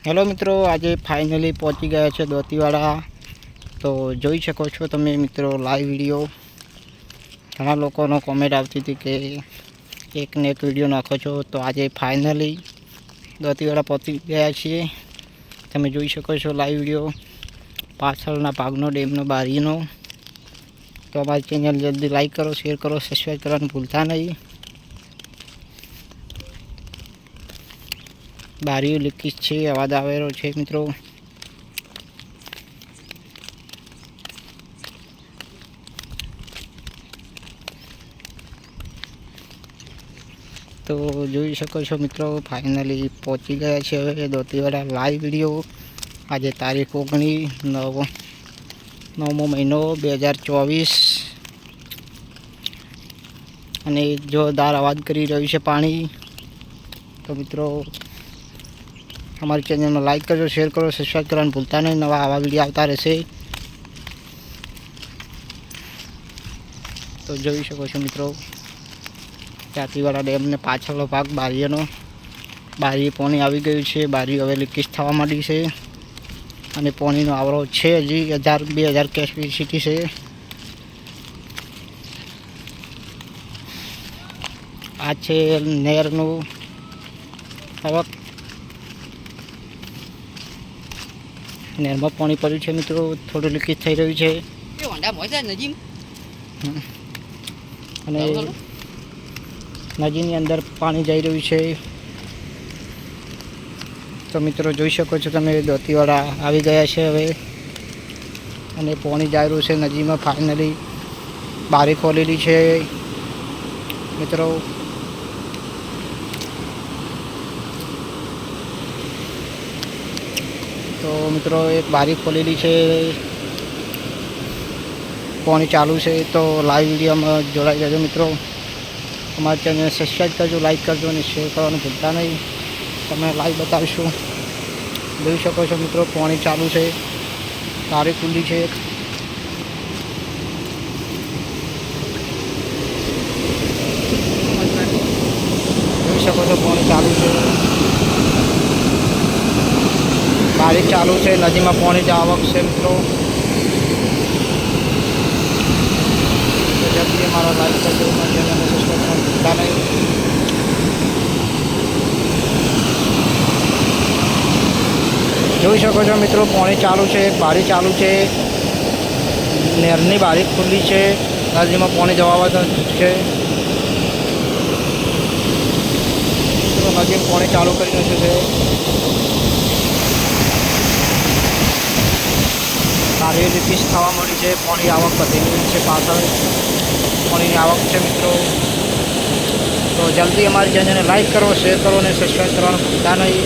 Hello मित्रों, आज finally पहुंची गया है दोतीवाड़ा। तो જોઈ શકો છો તમે મિત્રો લાઈવ વિડિયો। ઘણા લોકોનો કોમેન્ટ આવતી હતી કે એક ને એક વિડિયો નાખો છો, તો આજે ફાઇનલી દોતીવાડા પહોંચી ગયા છીએ। તમે જોઈ શકો છો લાઈવ વિડિયો પાછળના ભાગનો ડેમનો બારીનો। તો અમારી ચેનલ જલ્દી લાઈક કરો, શેર કરો, સબસ્ક્રાઈબ કરવાનું ભૂલતા નહીં। બારીઓ લીકેજ છે, અવાજ આવેલો છે મિત્રો। तो જોઈ શકો છો મિત્રો ફાઇનલી પહોંચી ગયા છે હવે દોતીવાડા। લાઈવ વિડિયો આજે તારીખ 9મો મહિનો 2024 અને જોરદાર અવાજ કરી રહ્યું છે પાણી। તો મિત્રો हमारी चैनल में लाइक करो, शेर करो, सब्सक्राइब करना भूलता नहीं। नवा आवा वीडियो आता रहશે। तो જોઈ શકો છો મિત્રો ચાતીવાડા ડેમને પાછળનો ભાગ બારીનો। બારી પાણી આવી ગયું છે, બારી હવે લીકેજ થવા માંડી છે અને પાણીનો આવરો છે હજી 2000 કેપેસિટી છે। આ છે નહેરનું આવક। નહેરમાં પાણી પડ્યું છે મિત્રો, થોડું લીકેજ થઈ રહ્યું છે અને નદીની અંદર પાણી જઈ રહ્યું છે। તો મિત્રો જોઈ શકો છો તમે દોતીવાડા આવી ગયા છે હવે અને પાણી જઈ રહ્યું છે નદીમાં। ફાઇનલી બારી ખોલેલી છે મિત્રો। तो मित्रों एक बारी खोलेली है, पानी चालू है। तो लाइव वीडियो में जोड़ाई जाजो मित्रों। हमारे चैनल सब्सक्राइब करजो, लाइक करजो और शेयर करवानुं भूलता नहीं। तमे लाइव बतावीशुं। જોઈ શકો છો મિત્રો પાણી ચાલુ છે, બારી ખુલ્લી છે। જોઈ શકો છો પાણી ચાલુ છે, बारिश चालू है, नदी में पानी आवक से मित्रों। तो जल्दी हमारा लाइक कर दो, चैनल में सब्सक्राइब करना भूलता नहीं। જોઈ શકો છો મિત્રો પાણી ચાલુ છે, બારી ચાલુ છે, નહેરની બારી ખુલ્લી છે, નદીમાં પાણી જવા છે। તો નદીમાં પાણી ચાલુ કરી નાખ્યું છે। बारी લીકેજ થવા મળી છે, પાણી આવક વધી ગઈ છે, પાછળ પાણીની આવક છે મિત્રો। તો જલ્દી हमारी चैनल ने लाइक करो, शेयर करो और सब्सक्राइब करना भूलता नहीं।